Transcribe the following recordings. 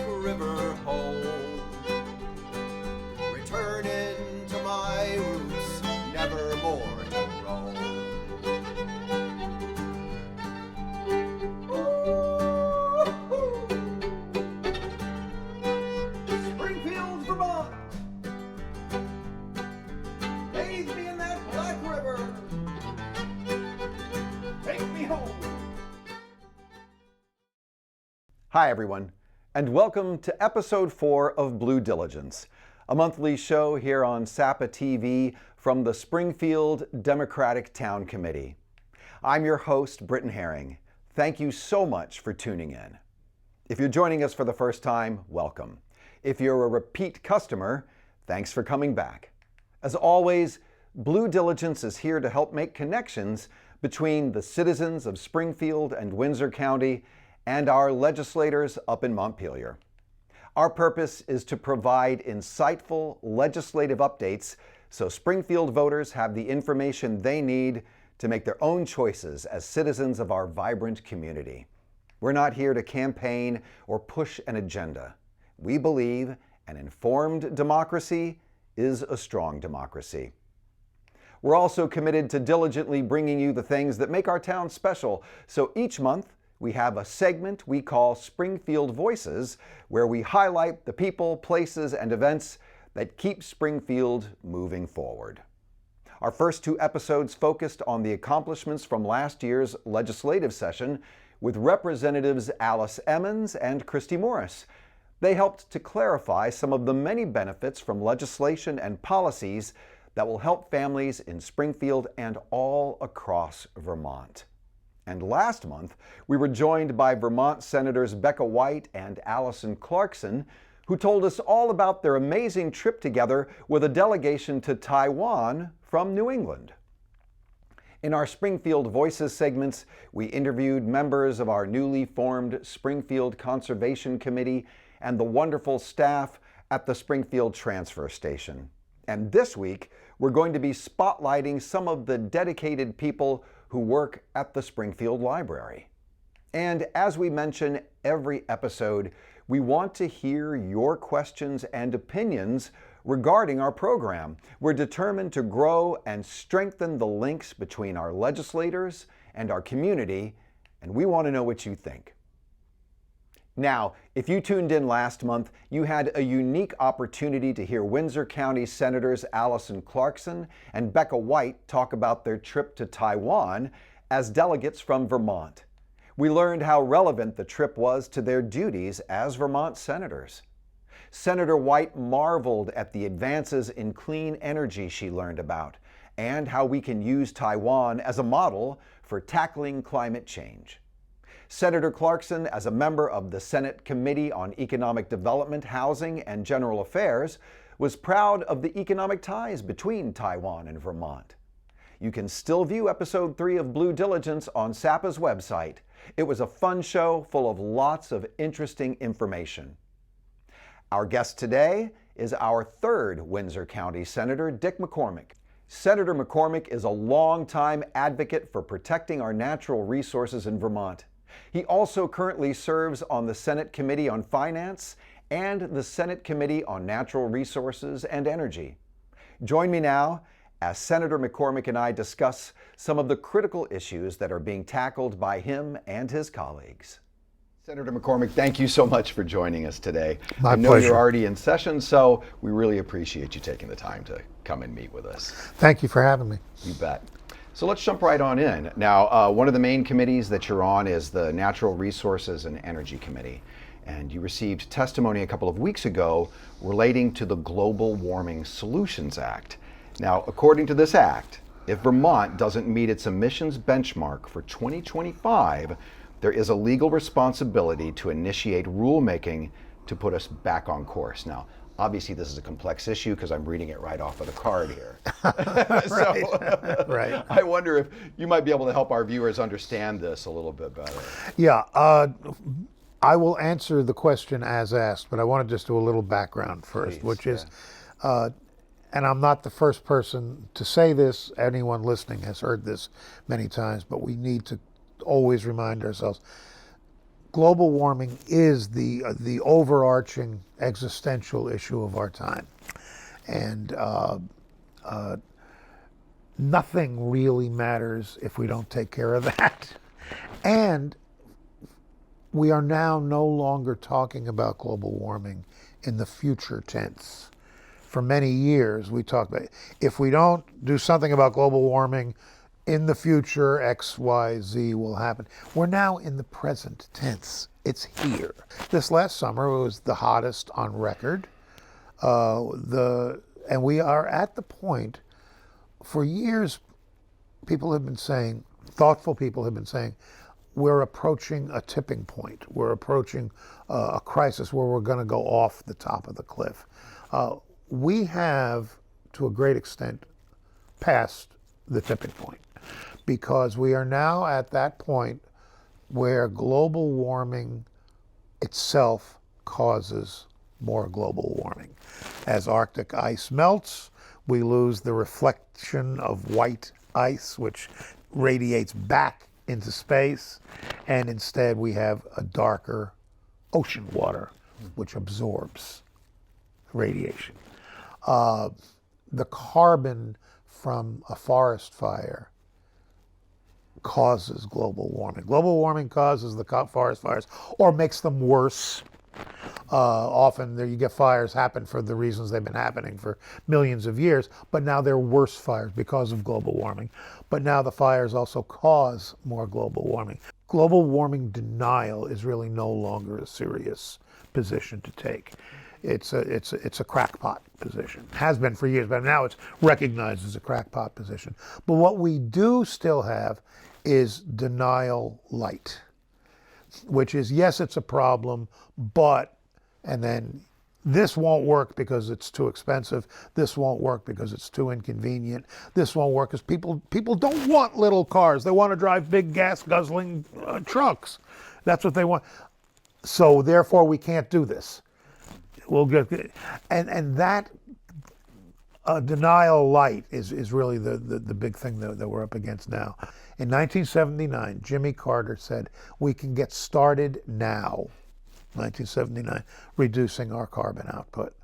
River home. Returning to my roots, never more to roam. Springfield, Vermont. Bathe me in that black river. Take me home. Hi, everyone, and welcome to episode 4 of Blue Diligence, a monthly show here on SAPA TV from the Springfield Democratic Town Committee. I'm your host, Britton Herring. Thank you so much for tuning in. If you're joining us for the first time, welcome. If you're a repeat customer, thanks for coming back. As always, Blue Diligence is here to help make connections between the citizens of Springfield and Windsor County and our legislators up in Montpelier. Our purpose is to provide insightful legislative updates so Springfield voters have the information they need to make their own choices as citizens of our vibrant community. We're not here to campaign or push an agenda. We believe an informed democracy is a strong democracy. We're also committed to diligently bringing you the things that make our town special, so each month we have a segment we call Springfield Voices, where we highlight the people, places, and events that keep Springfield moving forward. Our first 2 episodes focused on the accomplishments from last year's legislative session with Representatives Alice Emmons and Christy Morris. They helped to clarify some of the many benefits from legislation and policies that will help families in Springfield and all across Vermont. And last month, we were joined by Vermont Senators Becca White and Allison Clarkson, who told us all about their amazing trip together with a delegation to Taiwan from New England. In our Springfield Voices segments, we interviewed members of our newly formed Springfield Conservation Committee and the wonderful staff at the Springfield Transfer Station. And this week, we're going to be spotlighting some of the dedicated people who work at the Springfield Library. And as we mention every episode, we want to hear your questions and opinions regarding our program. We're determined to grow and strengthen the links between our legislators and our community, and we want to know what you think. Now, if you tuned in last month, you had a unique opportunity to hear Windsor County Senators Allison Clarkson and Becca White talk about their trip to Taiwan as delegates from Vermont. We learned how relevant the trip was to their duties as Vermont senators. Senator White marveled at the advances in clean energy she learned about and how we can use Taiwan as a model for tackling climate change. Senator Clarkson, as a member of the Senate Committee on Economic Development, Housing, and General Affairs, was proud of the economic ties between Taiwan and Vermont. You can still view episode 3 of Blue Diligence on SAPA's website. It was a fun show full of lots of interesting information. Our guest today is our 3rd Windsor County Senator, Dick McCormack. Senator McCormack is a longtime advocate for protecting our natural resources in Vermont. He also currently serves on the Senate Committee on Finance and the Senate Committee on Natural Resources and Energy. Join me now as Senator McCormack and I discuss some of the critical issues that are being tackled by him and his colleagues. Senator McCormack, thank you so much for joining us today. My I know pleasure. You're already in session, so we really appreciate you taking the time to come and meet with us. Thank you for having me. You bet. So let's jump right on in. Now, one of the main committees that you're on is the Natural Resources and Energy Committee. And you received testimony a couple of weeks ago relating to the Global Warming Solutions Act. Now, according to this act, if Vermont doesn't meet its emissions benchmark for 2025, there is a legal responsibility to initiate rulemaking to put us back on course. Now, obviously this is a complex issue because I'm reading it right off of the card here. Right. I wonder if you might be able to help our viewers understand this a little bit better. Yeah, I will answer the question as asked, but I want to just do a little background first, Please, which is, and I'm not the first person to say this, anyone listening has heard this many times, but we need to always remind ourselves, global warming is the overarching existential issue of our time, and nothing really matters if we don't take care of that. And we are now no longer talking about global warming in the future tense. For many years, we talked about if we don't do something about global warming in the future, X, Y, Z will happen. We're now in the present tense. It's here. This last summer was the hottest on record. And we are at the point, for years, people have been saying, thoughtful people have been saying, we're approaching a tipping point. We're approaching a crisis where we're going to go off the top of the cliff. We have, to a great extent, passed the tipping point, because we are now at that point where global warming itself causes more global warming. As Arctic ice melts, we lose the reflection of white ice, which radiates back into space, and instead we have a darker ocean water, which absorbs radiation. The carbon from a forest fire causes global warming. Global warming causes the forest fires, or makes them worse. Often there you get fires happen for the reasons they've been happening for millions of years, but now they're worse fires because of global warming. But now the fires also cause more global warming. Global warming denial is really no longer a serious position to take. It's a crackpot position. Has been for years, but now it's recognized as a crackpot position. But what we do still have is denial light, which is, yes, it's a problem, but, and then this won't work because it's too expensive. This won't work because it's too inconvenient. This won't work because people don't want little cars. They want to drive big gas guzzling trucks. That's what they want. So therefore we can't do this. We'll get, and that denial light is really the big thing that we're up against now. In 1979, Jimmy Carter said, we can get started now, 1979, reducing our carbon output.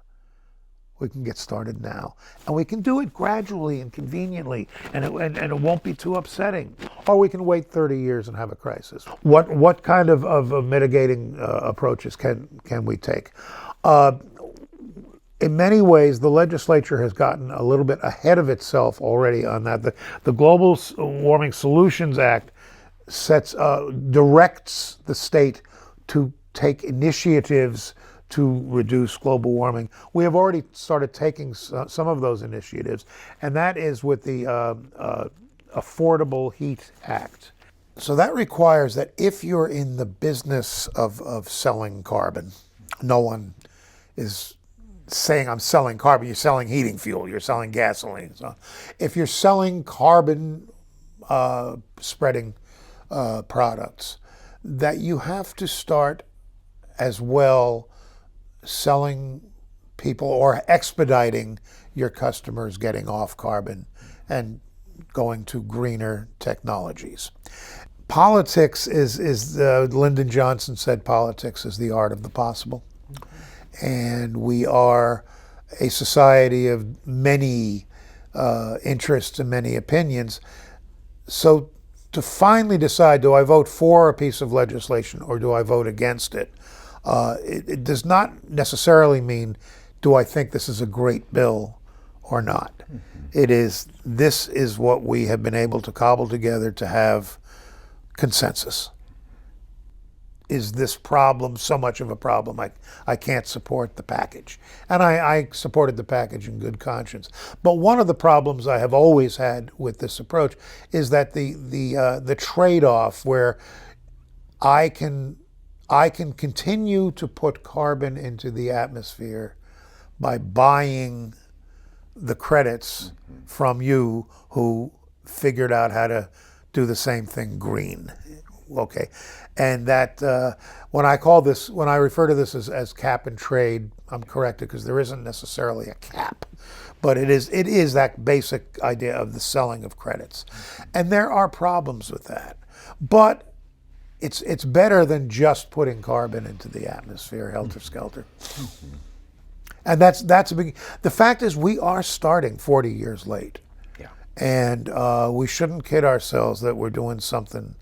We can get started now. And we can do it gradually and conveniently, and it won't be too upsetting. Or we can wait 30 years and have a crisis. What kind of mitigating approaches can we take? In many ways, the legislature has gotten a little bit ahead of itself already on that. The Global Warming Solutions Act directs the state to take initiatives to reduce global warming. We have already started taking some of those initiatives, and that is with the Affordable Heat Act. So that requires that if you're in the business of selling carbon, no one is saying I'm selling carbon, you're selling heating fuel, you're selling gasoline. So if you're selling carbon spreading products, that you have to start as well selling people or expediting your customers getting off carbon and going to greener technologies. Politics is Lyndon Johnson said, politics is the art of the possible. And we are a society of many interests and many opinions. So to finally decide, do I vote for a piece of legislation or do I vote against it? It does not necessarily mean, do I think this is a great bill or not? Mm-hmm. It is, this is what we have been able to cobble together to have consensus. Is this problem so much of a problem I can't support the package? And I supported the package in good conscience. But one of the problems I have always had with this approach is that the trade-off where I can continue to put carbon into the atmosphere by buying the credits from you who figured out how to do the same thing green. Okay, and that when I refer to this as cap and trade, I'm corrected because there isn't necessarily a cap, but it is that basic idea of the selling of credits, and there are problems with that. But it's better than just putting carbon into the atmosphere, helter skelter. And that's a big. The fact is, we are starting 40 years late, Yeah. and we shouldn't kid ourselves that we're doing something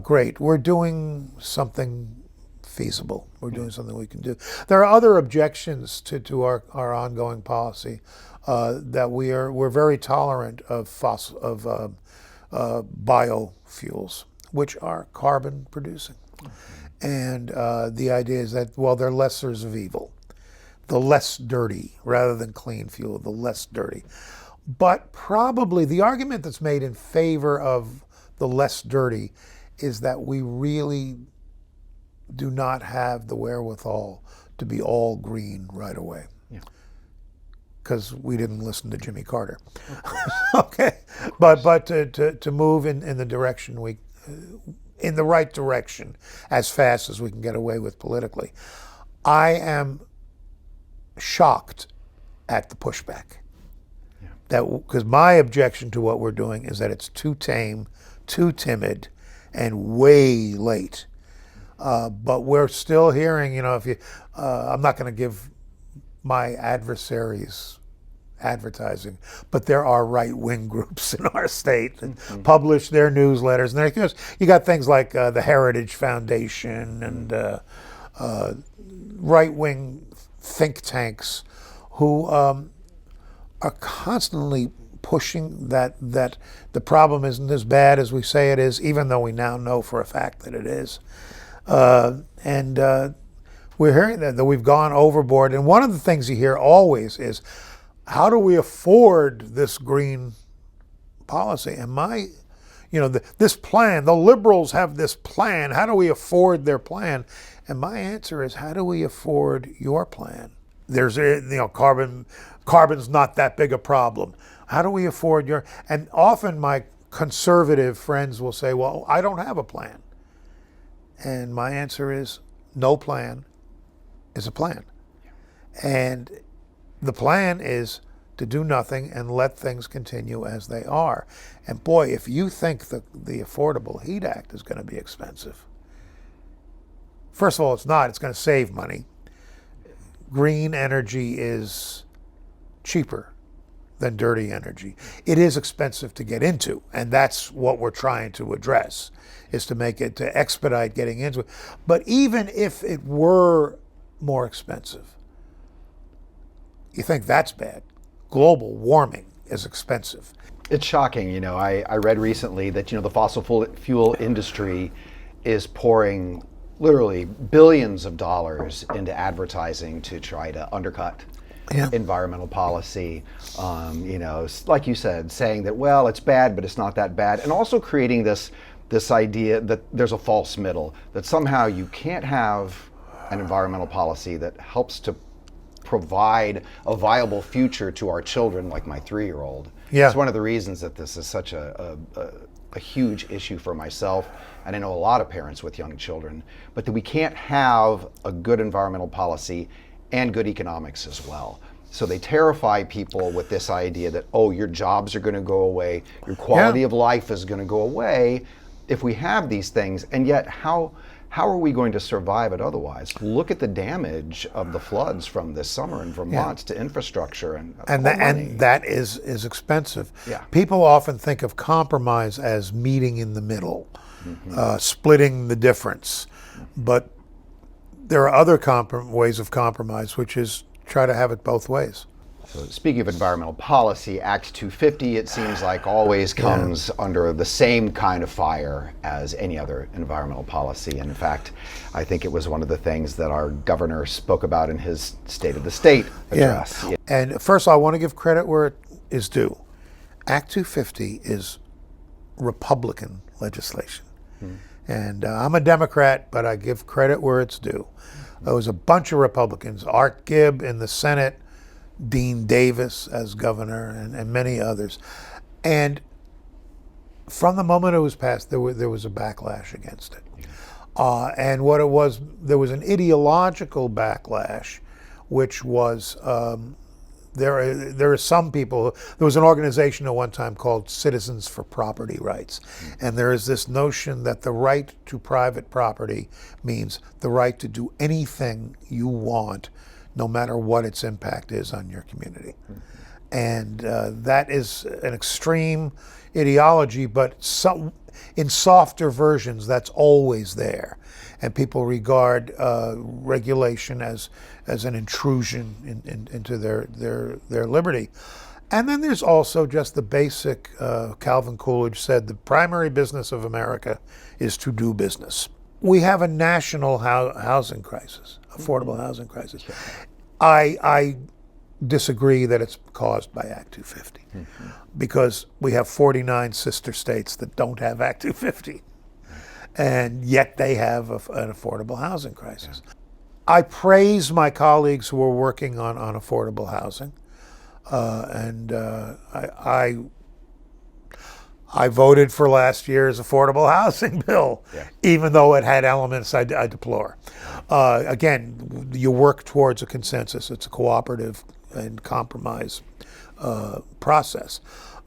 great. We're doing something feasible. We're doing something we can do. There are other objections to our ongoing policy that we're very tolerant of biofuels, which are carbon producing, and the idea is that, well, they're lessers of evil. The less dirty, rather than clean fuel, the less dirty. But probably the argument that's made in favor of the less dirty is that we really do not have the wherewithal to be all green right away. Because we didn't listen to Jimmy Carter. Okay, but to move in the direction in the right direction as fast as we can get away with politically. I am shocked at the pushback. Because my objection to what we're doing is that it's too tame, too timid, and way late. But we're still hearing, if you, I'm not going to give my adversaries advertising, but there are right-wing groups in our state that publish their newsletters, and you got things like the Heritage Foundation and right-wing think tanks who are constantly pushing that the problem isn't as bad as we say it is, even though we now know for a fact that it is. And we're hearing that we've gone overboard. And one of the things you hear always is, how do we afford this green policy? And this plan, the liberals have this plan. How do we afford their plan? And my answer is, how do we afford your plan? There's, carbon's not that big a problem. How do we afford your? And often my conservative friends will say, well, I don't have a plan. And my answer is, no plan is a plan. And the plan is to do nothing and let things continue as they are. And boy, if you think the Affordable Heat Act is going to be expensive, first of all, it's not. It's going to save money. Green energy is cheaper than dirty energy. It is expensive to get into, and that's what we're trying to address, is to expedite getting into it. But even if it were more expensive, you think that's bad. Global warming is expensive. It's shocking. I read recently that, the fossil fuel industry is pouring literally billions of dollars into advertising to try to undercut environmental policy. Like you said, saying that, well, it's bad, but it's not that bad. And also creating this idea that there's a false middle, that somehow you can't have an environmental policy that helps to provide a viable future to our children, like my 3-year-old. Yeah. It's one of the reasons that this is such a huge issue for myself, and I know a lot of parents with young children, but that we can't have a good environmental policy and good economics as well. So they terrify people with this idea that, oh, your jobs are going to go away, your quality of life is going to go away if we have these things, and yet how are we going to survive it otherwise? Look at the damage of the floods from this summer in Vermont to infrastructure and that is expensive. Yeah. People often think of compromise as meeting in the middle, splitting the difference, but there are other ways of compromise, which is try to have it both ways. So speaking of environmental policy, Act 250, it seems like always comes under the same kind of fire as any other environmental policy. And in fact, I think it was one of the things that our governor spoke about in his State of the State address. Yeah. And first, I want to give credit where it is due. Act 250 is Republican legislation. And I'm a Democrat, but I give credit where it's due. There was a bunch of Republicans, Art Gibb in the Senate, Dean Davis as governor, and many others. And from the moment it was passed, there was a backlash against it. And what it was, there was an ideological backlash, which was there are some people. There was an organization at one time called Citizens for Property Rights, and there is this notion that the right to private property means the right to do anything you want, no matter what its impact is on your community. And that is an extreme ideology, but in softer versions, that's always there. And people regard regulation as an intrusion into their liberty. And then there's also just the basic, Calvin Coolidge said, the primary business of America is to do business. We have a national housing crisis, affordable housing crisis. I disagree that it's caused by Act 250 because we have 49 sister states that don't have Act 250, and yet they have an affordable housing crisis. I praise my colleagues who are working on affordable housing, and I voted for last year's affordable housing bill, even though it had elements I deplore. Again, you work towards a consensus. It's a cooperative and compromise process.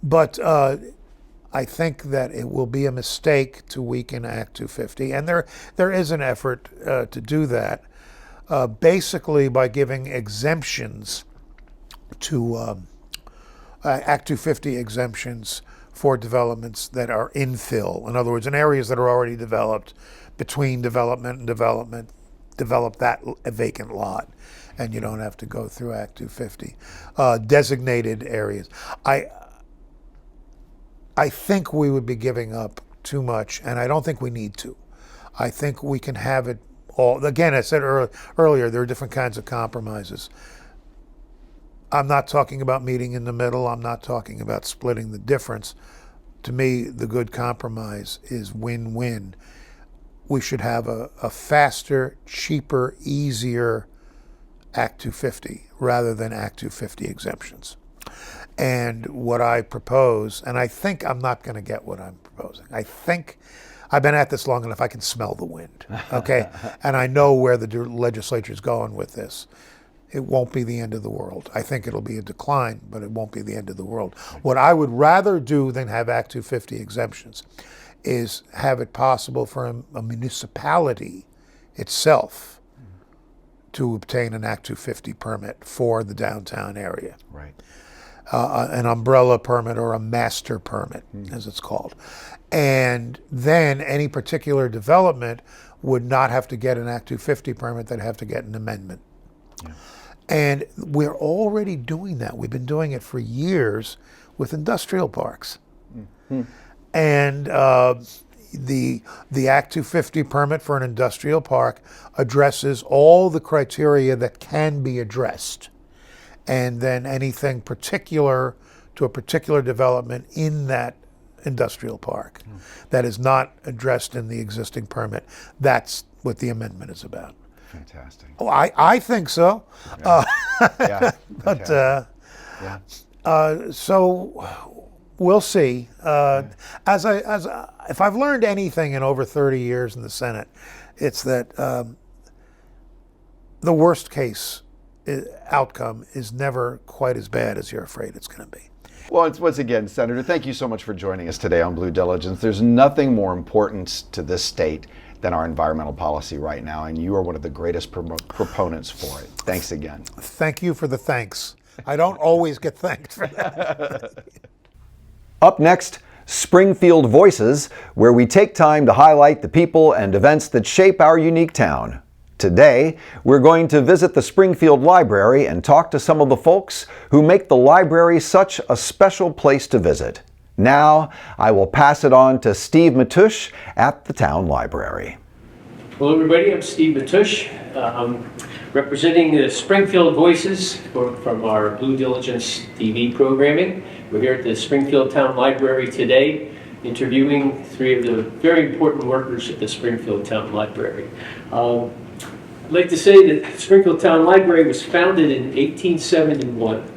But I think that it will be a mistake to weaken Act 250, and there is an effort to do that, basically by giving exemptions to Act 250 exemptions for developments that are infill. In other words, in areas that are already developed, between development and development, develop that vacant lot, and you don't have to go through Act 250. Designated areas. I think we would be giving up too much, and I don't think we need to. I think we can have it all. Again, I said earlier, there are different kinds of compromises. I'm not talking about meeting in the middle. I'm not talking about splitting the difference. To me, the good compromise is win-win. We should have a faster, cheaper, easier Act 250 rather than Act 250 exemptions. And what I propose, and I think I'm not going to get what I'm proposing. I think I've been at this long enough, I can smell the wind, okay? And I know where the legislature's going with this. It won't be the end of the world. I think it'll be a decline, but it won't be the end of the world. What I would rather do than have Act 250 exemptions is have it possible for a municipality itself to obtain an Act 250 permit for the downtown area. Right. An umbrella permit or a master permit, as it's called. And then any particular development would not have to get an Act 250 permit, they'd have to get an amendment. Yeah. And we're already doing that. We've been doing it for years with industrial parks. And the Act 250 permit for an industrial park addresses all the criteria that can be addressed. And then anything particular to a particular development in that industrial park that is not addressed in the existing permit, that's what the amendment is about. Fantastic. Oh, I think so. Yeah. But so we'll see. If I've learned anything in over 30 years in the Senate, it's that the worst case outcome is never quite as bad as you're afraid it's going to be. Well, once again, Senator, thank you so much for joining us today on Blue Diligence. There's nothing more important to this state than our environmental policy right now, and you are one of the greatest proponents for it. Thanks again. Thank you for the thanks. I don't always get thanked for that. Up next, Springfield Voices, where we take time to highlight the people and events that shape our unique town. Today, we're going to visit the Springfield Library and talk to some of the folks who make the library such a special place to visit. Now, I will pass it on to Steve Matush at the Town Library. Hello everybody, I'm Steve Matush, representing the Springfield Voices from our Blue Diligence TV programming. We're here at the Springfield Town Library today, interviewing three of the very important workers at the Springfield Town Library. I'd like to say that Springfield Town Library was founded in 1871.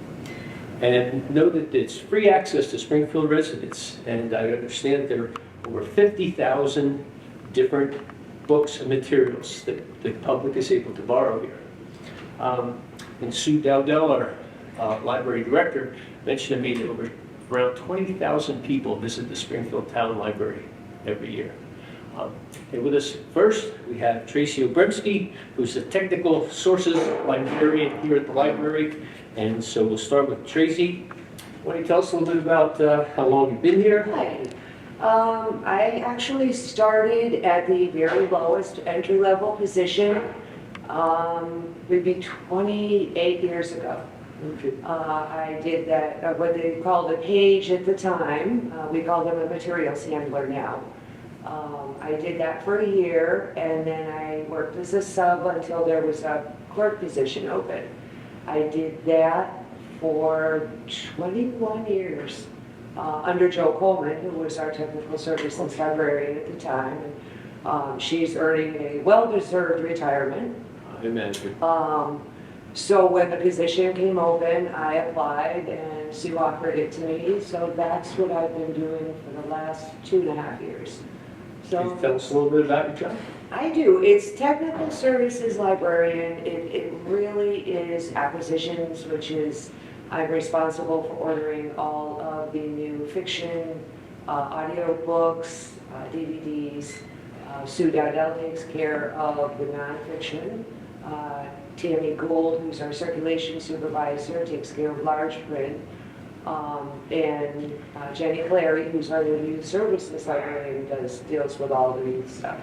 And know that it's free access to Springfield residents. And I understand there are over 50,000 different books and materials that the public is able to borrow here. And Sue Dowdell, our library director, mentioned to me that around 20,000 people visit the Springfield Town Library every year. And with us first, we have Tracy Obremski, who's the technical sources librarian here at the library. And so we'll start with Tracy. Why don't you tell us a little bit about how long you've been here? Hi. I actually started at the very lowest entry-level position, maybe 28 years ago. I did that, what they called a page at the time. We call them a materials handler now. I did that for a year, and then I worked as a sub until there was a clerk position open. I did that for 21 years under Joe Coleman, who was our technical services librarian at the time. She's earning a well-deserved retirement. I imagine. So when the position came open, I applied and Sue offered it to me. So that's what I've been doing for the last 2.5 years. Can you tell us a little bit about your job? I do. It's technical services librarian. It really is acquisitions, which is I'm responsible for ordering all of the new fiction, audio books, DVDs. Sue Dowdell takes care of the nonfiction. Tammy Gould, who's our circulation supervisor, takes care of large print. And Jenny Clary, who's our youth services librarian, deals with all the youth stuff.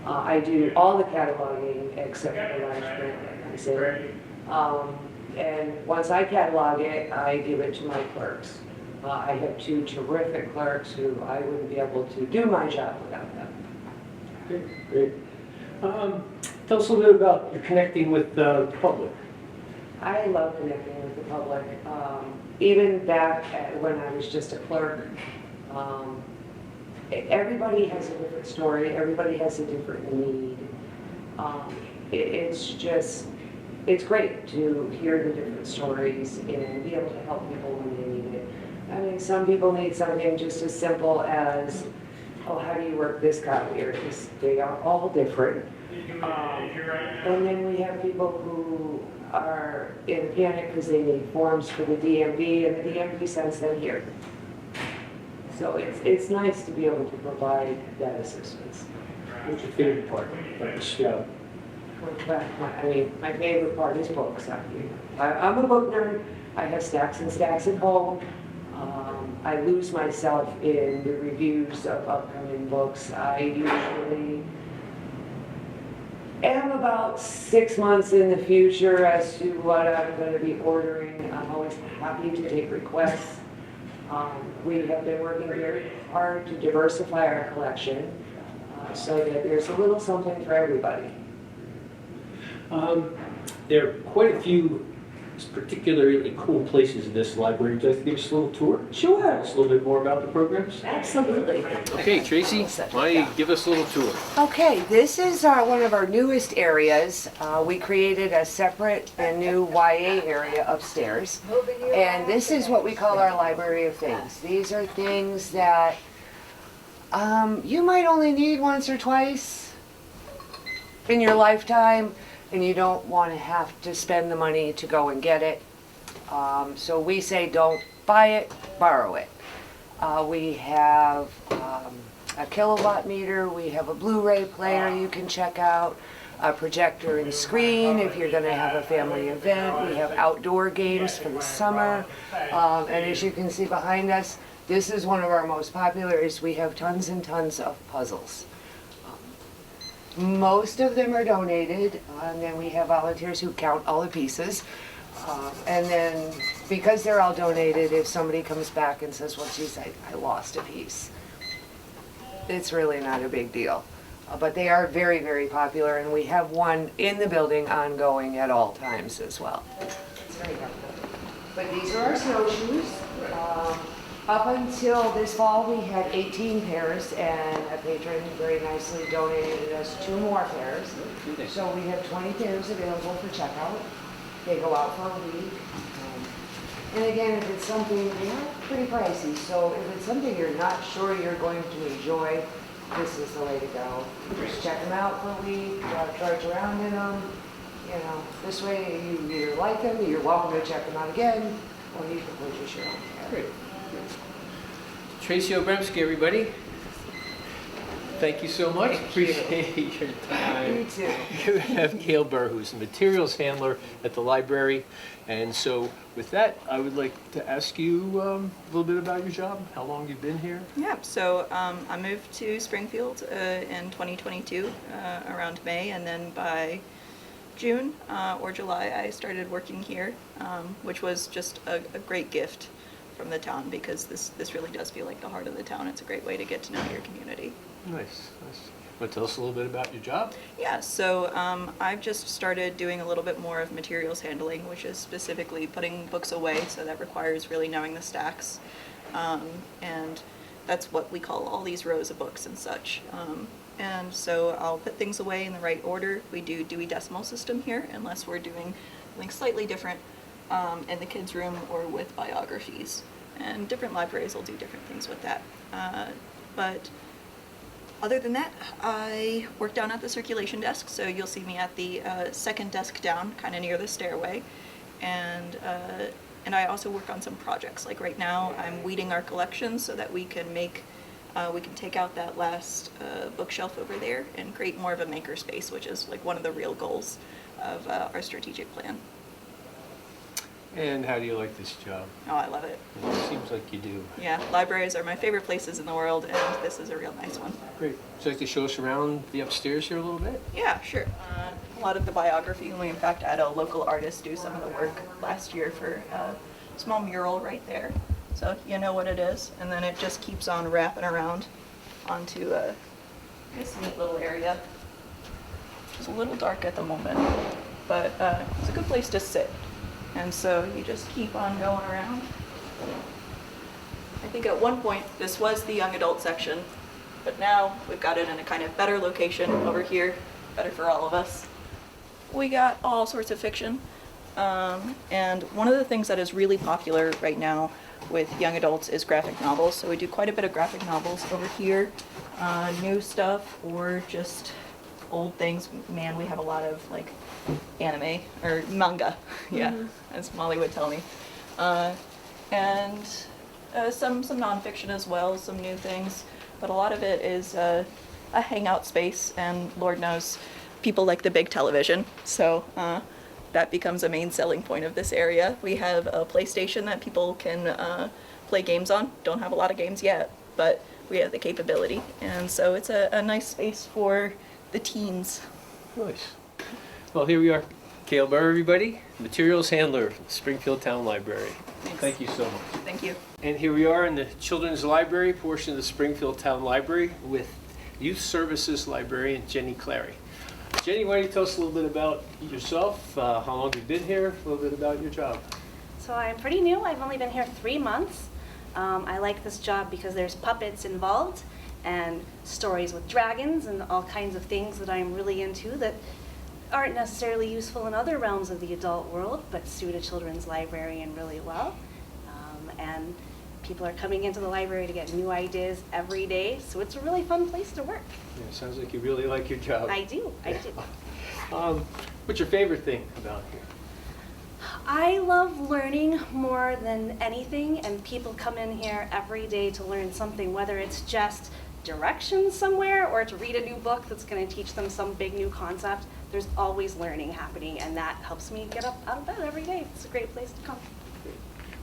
I do all the cataloging except for the large print that comes in. And once I catalog it, I give it to my clerks. I have 2 terrific clerks who I wouldn't be able to do my job without them. Great. Tell us a little bit about your connecting with the public. I love connecting with the public. Even back when I was just a clerk, everybody has a different story. Everybody has a different need. It's great to hear the different stories and be able to help people when they need it. I mean, some people need something just as simple as, oh, how do you work this copier? Because they are all different. And then we have people who are in a panic because they need forms for the DMV, and the DMV sends them here. So it's nice to be able to provide that assistance. What's your favorite part of this job? My favorite part is books. I'm a book nerd. I have stacks and stacks at home. I lose myself in the reviews of upcoming books. I usually am about 6 months in the future as to what I'm going to be ordering. I'm always happy to take requests. We have been working very hard to diversify our collection so that there's a little something for everybody. There are quite a few particularly cool places in this library. Would you like to give us a little tour? Sure. Tell us a little bit more about the programs? Absolutely. Okay, Tracy, why don't you give us a little tour? Okay, this is one of our newest areas. We created a separate and new YA area upstairs. And this is what we call our library of things. These are things that you might only need once or twice in your lifetime, and you don't want to have to spend the money to go and get it. So we say don't buy it, borrow it. We have a kilowatt meter, we have a Blu-ray player you can check out, a projector and screen if you're going to have a family event. We have outdoor games for the summer. And as you can see behind us, this is one of our most popular is we have tons and tons of puzzles. Most of them are donated, and then we have volunteers who count all the pieces. And then, because they're all donated, if somebody comes back and says, well, geez, I lost a piece, it's really not a big deal. But they are very, very popular, and we have one in the building ongoing at all times as well. It's very helpful. But these are our snowshoes. Up until this fall, we had 18 pairs, and a patron very nicely donated us 2 more pairs. So we have 20 pairs available for checkout. They go out for a week. And again, if it's something, they're pretty pricey, so if it's something you're not sure you're going to enjoy, this is the way to go. Just check them out for a week, trudge around in them, You know, this way you either like them, you're welcome to check them out again, or you can purchase your own. Great. Tracy Obremski, everybody. Thank you so much. Appreciate your time. You too. You have Gail Burr, who's the materials handler at the library. And so with that, I would like to ask you a little bit about your job, how long you've been here. Yeah, so I moved to Springfield in 2022 around May, and then by June or July I started working here, which was just a great gift from the town, because this really does feel like the heart of the town. It's a great way to get to know your community. Nice, nice. Want to tell us a little bit about your job? Yeah, so I've just started doing a little bit more of materials handling, which is specifically putting books away, so that requires really knowing the stacks. And that's what we call all these rows of books and such. And so I'll put things away in the right order. We do Dewey Decimal System here, unless we're doing something slightly different in the kids' room or with biographies. And different libraries will do different things with that. But other than that, I work down at the circulation desk, so you'll see me at the second desk down, kind of near the stairway. And I also work on some projects. Like right now, I'm weeding our collection so that we can take out that last bookshelf over there and create more of a maker space, which is like one of the real goals of our strategic plan. And how do you like this job? Oh, I love it. It seems like you do. Yeah, libraries are my favorite places in the world, and this is a real nice one. Great. Would you like to show us around the upstairs here a little bit? Yeah, sure. A lot of the biography, we in fact had a local artist do some of the work last year for a small mural right there. So you know what it is, and then it just keeps on wrapping around onto this neat little area. It's a little dark at the moment, but it's a good place to sit. And so you just keep on going around. I think at one point this was the young adult section, but now we've got it in a kind of better location over here, better for all of us. We got all sorts of fiction, and one of the things that is really popular right now with young adults is graphic novels. So we do quite a bit of graphic novels over here, new stuff or just old things. Man, we have a lot of like anime or manga, yeah, as Molly would tell me, and some nonfiction as well, some new things, but a lot of it is a hangout space, and Lord knows people like the big television, so that becomes a main selling point of this area. We have a PlayStation that people can play games on. Don't have a lot of games yet, but we have the capability, and so it's a nice space for the teens. Nice. Well, here we are. Gail Burr, everybody, materials handler, Springfield Town Library. Thanks. Thank you so much. Thank you. And here we are in the Children's Library portion of the Springfield Town Library with Youth Services Librarian Jenny Clary. Jenny, why don't you tell us a little bit about yourself, how long you've been here, a little bit about your job. So I'm pretty new. I've only been here 3 months. I like this job because there's puppets involved and stories with dragons and all kinds of things that I'm really into that aren't necessarily useful in other realms of the adult world, but suit a children's librarian really well. And people are coming into the library to get new ideas every day, so it's a really fun place to work. Yeah, sounds like you really like your job. I do. What's your favorite thing about here? I love learning more than anything, and people come in here every day to learn something, whether it's just directions somewhere or to read a new book that's going to teach them some big new concept. There's always learning happening, and that helps me get up out of bed every day. It's a great place to come.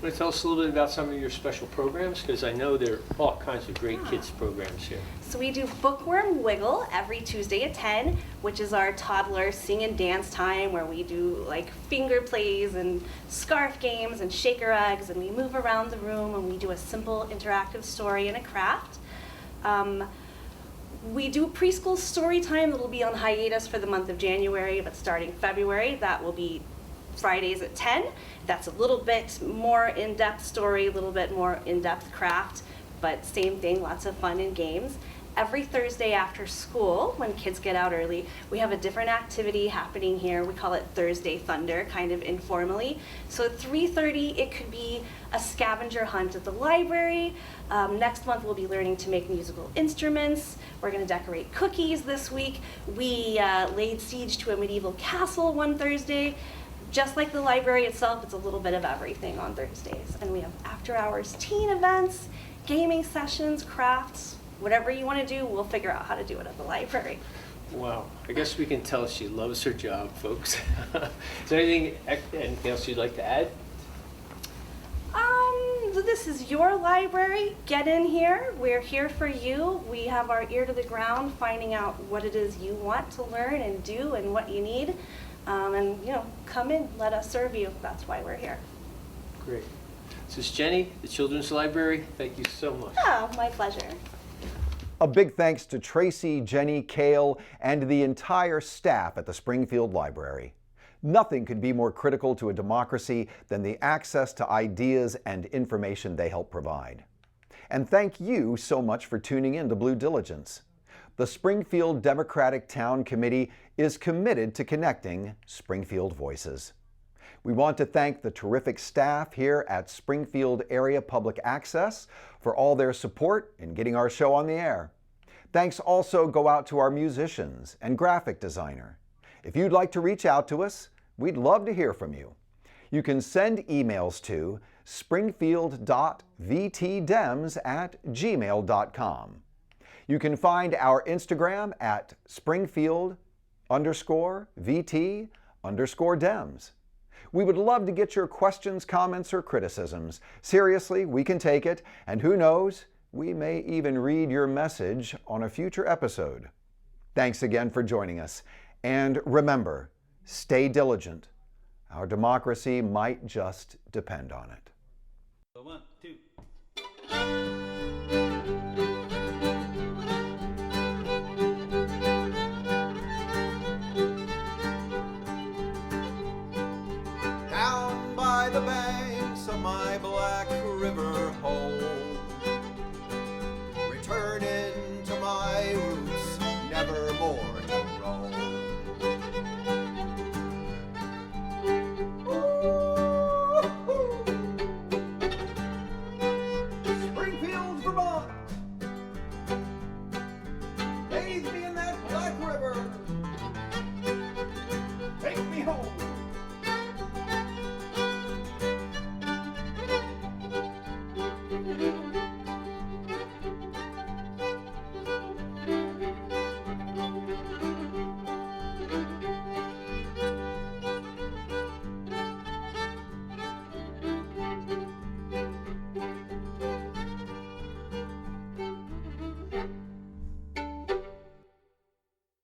Want to tell us a little bit about some of your special programs? Because I know there are all kinds of great kids programs here. So we do Bookworm Wiggle every Tuesday at 10, which is our toddler sing and dance time, where we do like finger plays and scarf games and shaker eggs, and we move around the room and we do a simple interactive story and a craft. We do preschool story time that will be on hiatus for the month of January, but starting February, that will be Fridays at 10. That's a little bit more in-depth story, a little bit more in-depth craft, but same thing, lots of fun and games. every Thursday after school, when kids get out early, we have a different activity happening here. We call it Thursday Thunder, kind of informally. So at 3:30, it could be a scavenger hunt at the library. Next month, we'll be learning to make musical instruments. We're going to decorate cookies this week. We laid siege to a medieval castle one Thursday. Just like the library itself, it's a little bit of everything on Thursdays. And we have after-hours teen events, gaming sessions, crafts, whatever you want to do, we'll figure out how to do it at the library. Wow, I guess we can tell she loves her job, folks. Is there anything else you'd like to add? This is your library. Get in here. We're here for you. We have our ear to the ground, finding out what it is you want to learn and do and what you need. And come in, let us serve you. That's why we're here. Great. This is Jenny, the Children's Library. Thank you so much. Oh, my pleasure. A big thanks to Tracy, Jenny, Cale, and the entire staff at the Springfield Library. Nothing could be more critical to a democracy than the access to ideas and information they help provide. And thank you so much for tuning in to Blue Diligence. The Springfield Democratic Town Committee is committed to connecting Springfield voices. We want to thank the terrific staff here at Springfield Area Public Access for all their support in getting our show on the air. Thanks also go out to our musicians and graphic designer. If you'd like to reach out to us, we'd love to hear from you. You can send emails to springfield.vtdems@gmail.com. You can find our Instagram at Springfield_VT_Dems. We would love to get your questions, comments, or criticisms. Seriously, we can take it, and who knows, we may even read your message on a future episode. Thanks again for joining us, and remember, stay diligent. Our democracy might just depend on it. 1, 2. Down by the banks of my black river home,